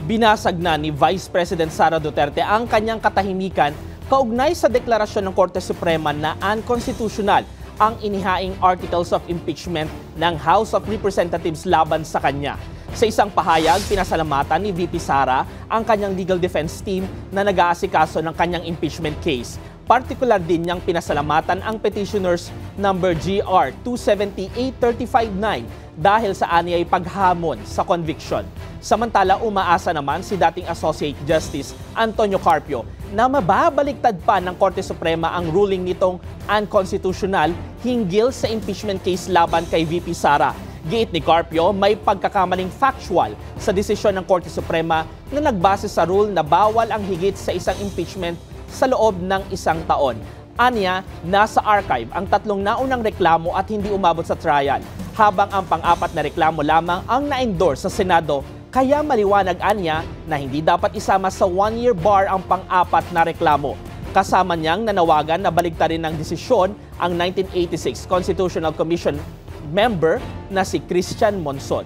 Binasag na ni Vice President Sara Duterte ang kanyang katahimikan kaugnay sa deklarasyon ng Korte Suprema na unconstitutional ang inihaing Articles of Impeachment ng House of Representatives laban sa kanya. Sa isang pahayag, pinasalamatan ni VP Sara ang kanyang legal defense team na nag-aasikaso ng kanyang impeachment case. Partikular din niyang pinasalamatan ang petitioners number GR 278-359 dahil sa aniyay paghamon sa conviction. Samantala, umaasa naman si dating Associate Justice Antonio Carpio na mababaliktad pa ng Korte Suprema ang ruling nitong unconstitutional hinggil sa impeachment case laban kay VP Sara. Giit ni Carpio, may pagkakamaling factual sa desisyon ng Korte Suprema na nagbase sa rule na bawal ang higit sa isang impeachment sa loob ng isang taon. Aniya, nasa archive ang 3 naunang reklamo at hindi umabot sa trial, habang ang pang-4 na reklamo lamang ang na-endorse sa Senado. Kaya maliwanag aniya na hindi dapat isama sa 1-year bar ang pang-4 na reklamo. Kasama niyang nanawagan na baligtarin ng desisyon ang 1986 Constitutional Commission member na si Christian Monson.